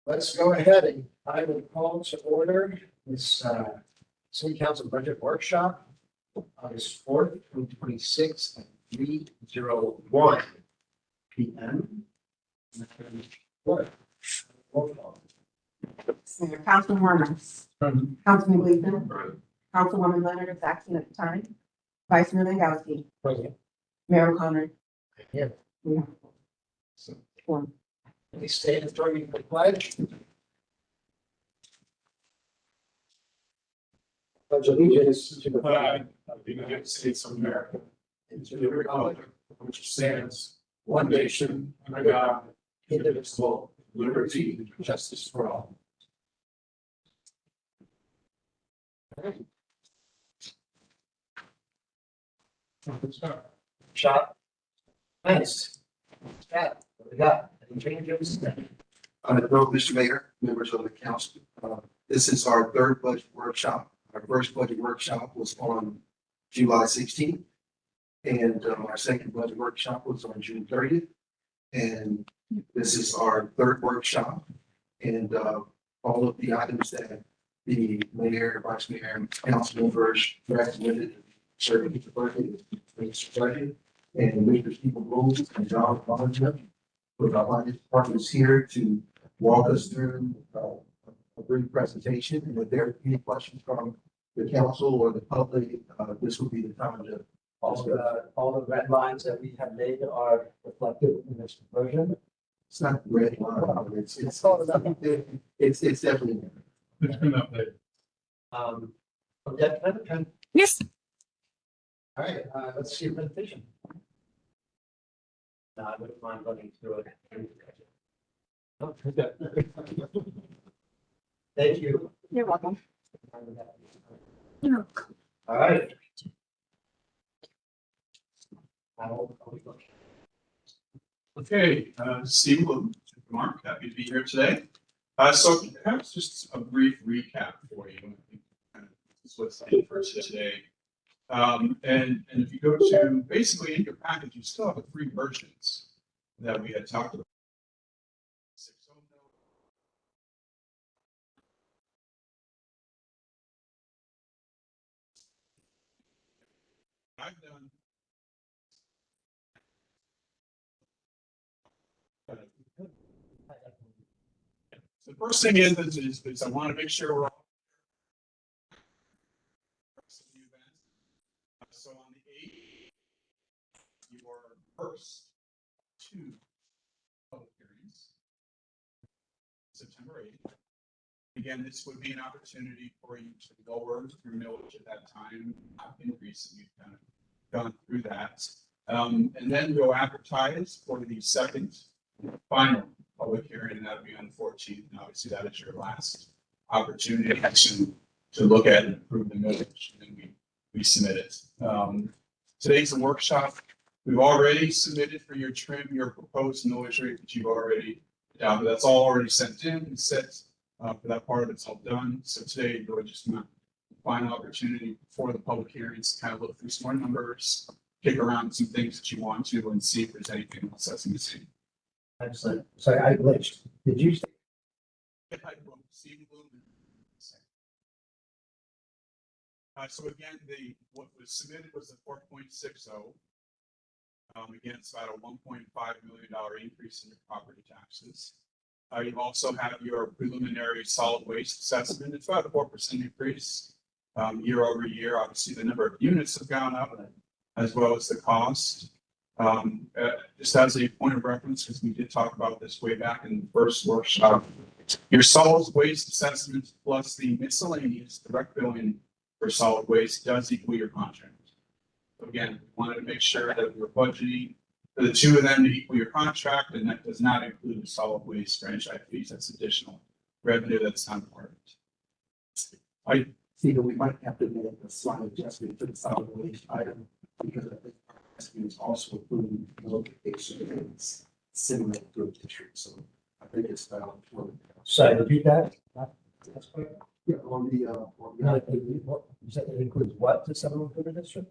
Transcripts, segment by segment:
Let's go ahead and I will call to order this city council budget workshop, August 4th, 2026 at 3:01 p.m. What? Roll call. Mayor Councilman Warner. Councilman Gleason. Councilwoman Leonard is absent at the time. Vice Mayor Langowski. Present. Mayor O'Connor. Yeah. Yeah. One. Please stand and join me in the pledge. Pledge allegiance to the flag of the United States of America, and to the republic which stands one nation under God, indivisible, with liberty and justice for all. Shot. Nice. Scott, what we got? Any changes? No, Mr. Mayor, members of the council, this is our third budget workshop. Our first budget workshop was on July 16th. And our second budget workshop was on June 30th. And this is our third workshop. And all of the items that the mayor, vice mayor, and council members recommended serving the budget, and Mr. Stephen Bowles and John Bonner with our finance departments here to walk us through a brief presentation. And if there are any questions from the council or the public, this will be the time to. All the red lines that we have made are reflected in this version. It's not red line, it's definitely. It's been updated. Okay, Yes. all right, let's see the presentation. No, I wouldn't mind running through it. Thank you. You're welcome. All right. Okay, Steve, Mark, happy to be here today. So perhaps just a brief recap for you. I think kind of this is what's in for today. And if you go to basically in your package, you still have the three versions that we had talked about. I've done. So the first thing is I want to make sure we're all. So on the 8th, your first two public hearings, September 8th. Again, this would be an opportunity for you to lower your millage at that time, not increase it. We've kind of gone through that. And then we'll advertise for the second final public hearing, and that'll be on the 14th. And obviously that is your last opportunity to look at and approve the millage, and then we submit it. Today's a workshop. We've already submitted for your trim, your proposed millage rate that you've already adopted. That's all already sent in and set. For that part of it's all done. So today we're just going to find an opportunity before the public hearings to kind of look through some more numbers, kick around some things that you want to, and see if there's anything else that's missing. Excellent. Sorry, I glitched. Did you say? So again, what was submitted was the 4.60. Again, it's about a $1.5 million increase in your property taxes. You also have your preliminary solid waste assessment. It's about a 4% increase year over year. Obviously, the number of units have gone up as well as the cost. Just as a point of reference, because we did talk about this way back in the first workshop, your solid waste assessment plus the miscellaneous direct billing for solid waste does equal your contract. So again, we wanted to make sure that we're budgeting for the two of them to equal your contract, and that does not include the solid waste franchise fees. That's additional revenue that's not part of it. I see that we might have to make a slight adjustment to the solid waste item because I think our estimate is also including location is similar to a district. So I think it's valid for. Sorry, repeat that. That's correct. Yeah, on the You said it includes what to seven for the district?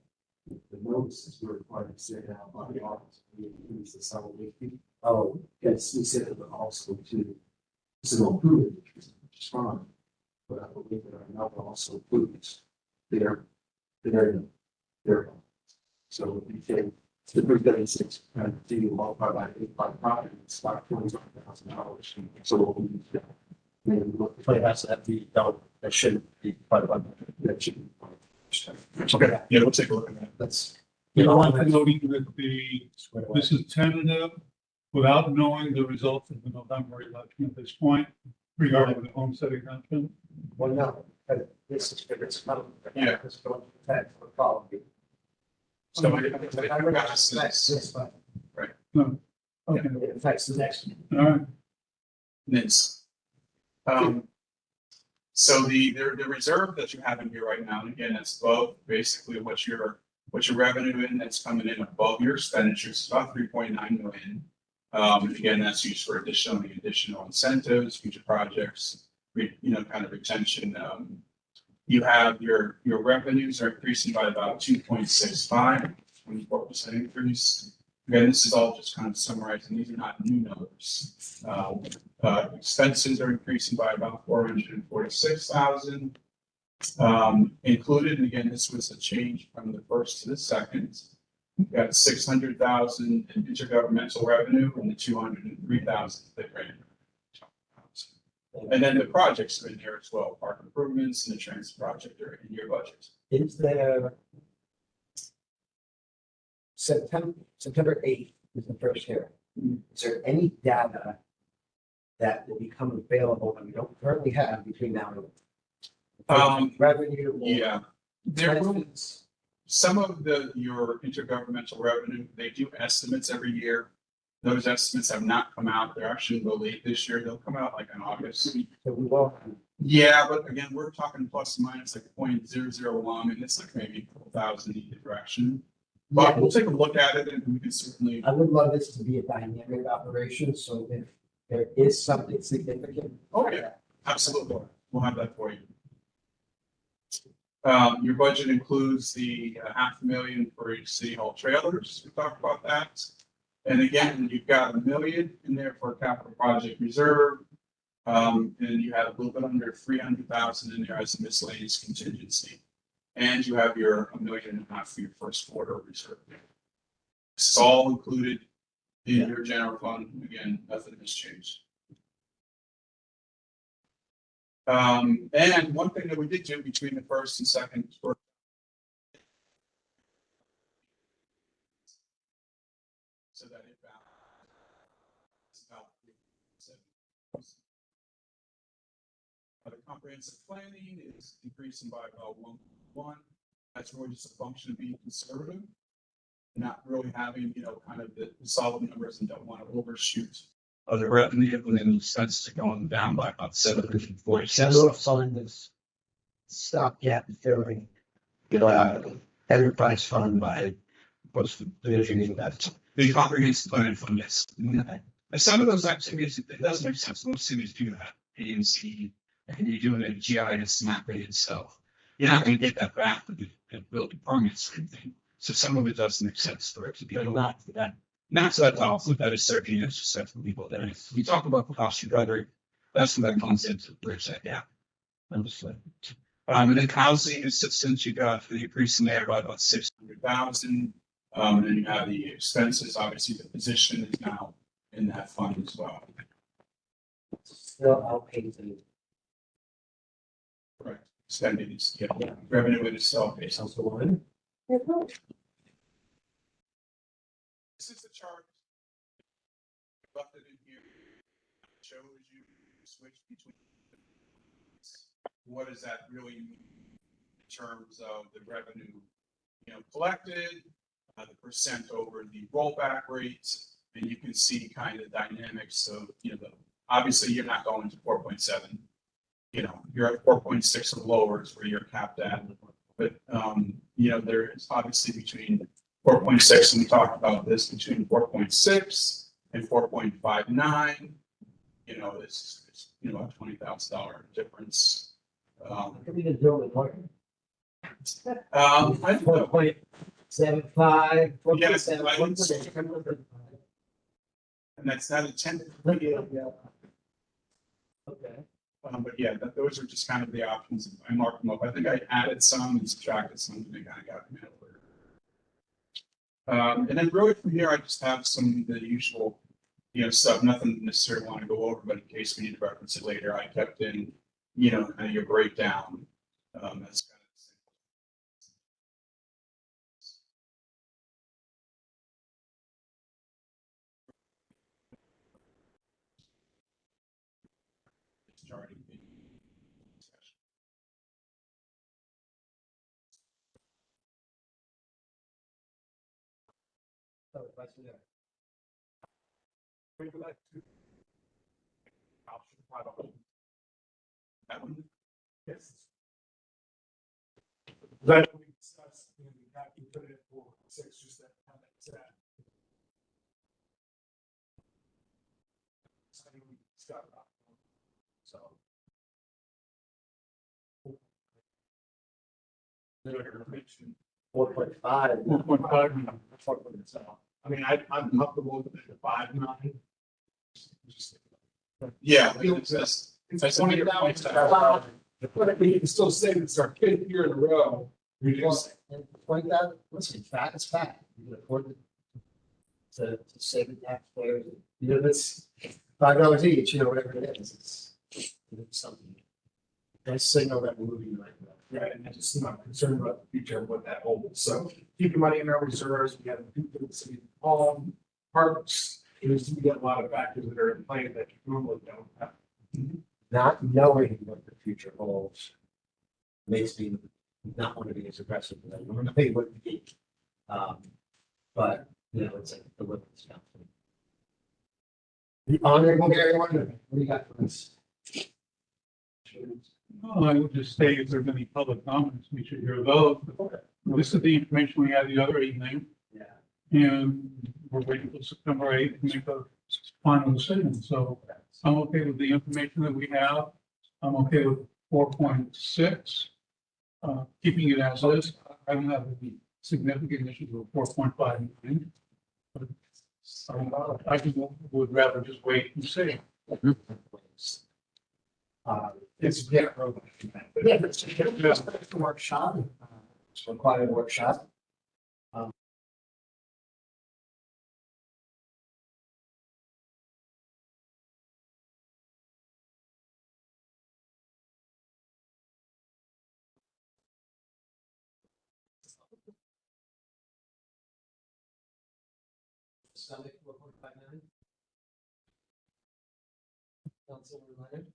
The notices were required to send out by the office. We increase the solid waste fee. Oh, Yes, we said it also to This is all food, which is fine. But I believe there are not also foods. They're. So if you take the 336, and do multiply by 8 property, it's like $25,000. So what we need to do. Maybe look, But it has to be, no, that shouldn't be part of it. that should be. Okay, yeah, we'll take a look at that. That's. You know, I'm noting that this is tentative without knowing the results of the November election at this point regarding the homestead exemption. Well, no, but this is, if it's not. Yeah. It's going to affect the quality. So But I realize that's that's this, but No. Okay, it affects the next one. all right. This. So the reserve that you have in here right now, and again, that's above basically what your revenue in that's coming in above your expenditures, about 3.9 million. And again, that's used for additional incentives, future projects, kind of retention. You have your revenues are increasing by about 2.65, 24% increase. Again, this is all just kind of summarizing. These are not new numbers. Expenses are increasing by about 446,000. Included, and again, this was a change from the first to the second. We've got 600,000 in intergovernmental revenue and the 203,000 that grant. And then the projects are in there as well, park improvements and the transit project are in your budget. Is there September 8th is the first hearing. Is there any data that will become available that we don't currently have between now and then? Revenue? Or Yeah, there will, expenses? some of your intergovernmental revenue, they do estimates every year. Those estimates have not come out. They're actually a little late this year. They'll come out like in August. So we will. Yeah, but again, we're talking plus or minus like 0.001, and it's like maybe a couple thousand either direction. But we'll take a look at it and we can certainly, I would love this to be a dynamic operation, so if there is something significant. oh yeah, absolutely. We'll have that for you. Your budget includes the $500,000 for each city hall trailers. We talked about that. And again, you've got $1 million in there for capital project reserve. And you have a little bit under 300,000 in there as a miscellaneous contingency. And you have your $1.5 million for your first quarter reserve. This is all included in your general fund. Again, nothing has changed. And one thing that we did do between the first and second quarter. So that it balances about 3%. The comprehensive planning is increasing by about 1.1. That's really just a function of being conservative, not really having, kind of the solid numbers and don't want to overshoot. Other revenue and expenses are going down by about 747. Little fund is stopgap filling, enterprise fund by what's the division that. The comprehensive planning fund, yes. And some of those activities, it does make sense. Most cities do that. ANC, and you're doing a GIS mapping itself. You're not going to get that back with the building permits and thing. So some of it does make sense for it to be Not for that. not so that's all. That is certainly necessary for people. That is, we talk about cost recovery. That's what that concept of bridge that gap. Understood. And then housing assistance, you got the increase in there by about 600,000. And then you have the expenses, obviously the position is now in that fund as well. Still outpacing. Correct. Spending is, revenue in itself is. Councilwoman? This is the chart. Left it in here. Shows you switch between. What does that really mean in terms of the revenue, collected, the percent over the rollback rates, and you can see kind of dynamics of, obviously you're not going to 4.7. You're at 4.6 or lower is where you're capped at. But, there is obviously between 4.6, and we talked about this, between 4.6 and 4.59, it's a $20,000 difference. What can we just do with one? I don't know. 4.75. Yes, 4.7. And that's not intended. Okay. But yeah, those are just kind of the options. I marked them up. I think I added some and subtracted some, and they kind of got me out of order. And then really from here, I just have some of the usual, stuff, nothing necessarily want to go over, but in case we need to reference it later, I kept in, kind of your breakdown. That's kind of starting the discussion. So, Vice Mayor. Wait for that too. Option five, that one? Yes. That we discussed, and we have to put it for six, just that, how that's at. So I think we discussed that. So. Mention 4.5. 1.5. I mean, I'm comfortable with the 5.9. Just- Yeah. It's 20,000. But we can still say it's our fifth year in a row. We just, Point that, listen, fat is fat. You can afford to save the taxpayers. If it's $5 each, whatever it is, it's something. Nice signal that we're moving right now. right, and I just, I'm concerned about the future of what that holds. So keeping money in our reserves, we have to do the city hall, parks. We get a lot of factors that are in play that you normally don't have. Not knowing what the future holds makes me not want to be as aggressive as I normally would be. But, it's like the little stuff. The honorable Gary Wonder, what do you got for us? Well, I would just say if there's any public comments, we should hear those. This is the information we had the other evening, Yeah. and we're waiting for September 8th to make a final decision. So I'm okay with the information that we have. I'm okay with 4.6, keeping it as is. I don't have any significant issues with 4.59. I would rather just wait and see. It's, yeah. Yeah, it's a workshop. It's a required workshop. Stomach, 4.59. Councilor Leonard.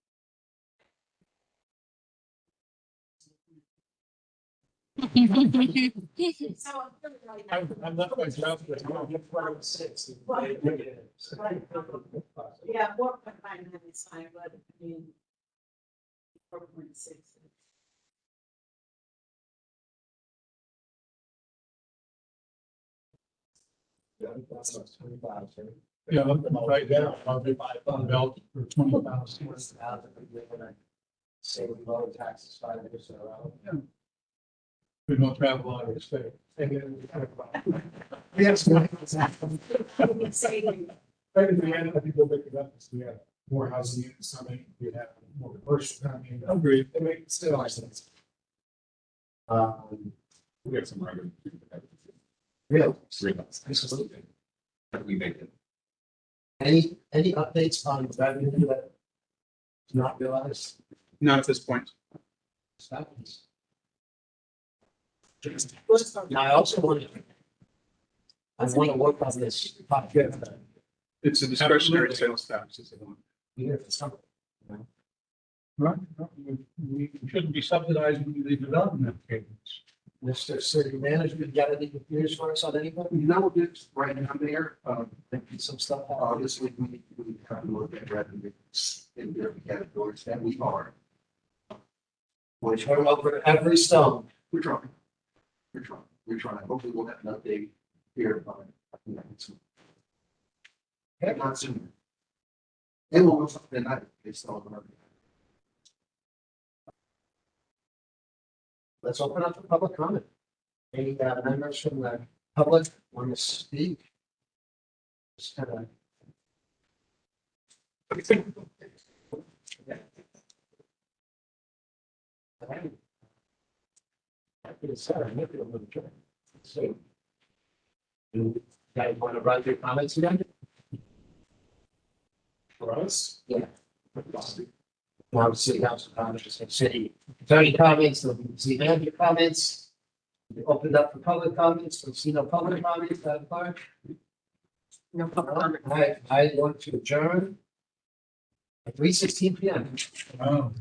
I'm not my job. But I'm gonna get 4.6. Yeah, 4.59 is fine, but I mean. 4.6. That's 25. Yeah, right now, I'll be belt for 20,000. Say we lower taxes 5 years in a row. We don't travel out of the state. Yes. Right Saving. at the end, I think we'll make it up, because we have more housing units coming, we have more commercial coming. Agreed. It makes still nice sense. We have some revenue. Real. Absolutely. But we make it. Any updates on the revenue that is not realized? Not at this point. Now, I also want to work on this. It's a discretionary sales tax. Is the one. Even if it's something. Right. We shouldn't be subsidizing the development payments. Mr. City Manager, you got any news for us on anything? It's right now there, Some stuff. obviously, we have to look at revenues in different categories that we are. Which Turn over every stone. we're trying. We're trying. Hopefully we'll have an update here by next week. Not sooner. And we'll go something tonight based on our. Let's open up for public comment. Any members from the public want to speak? Just kind of. right. It's Sarah, maybe a little bit. So. You guys want to run through comments again? For us. Yeah. Now, city council comments, city attorney comments, city manager comments. We opened up for public comments, we see no public comments, Madam Clerk. No public comment. All right, I want to adjourn at 3:16 PM. Oh.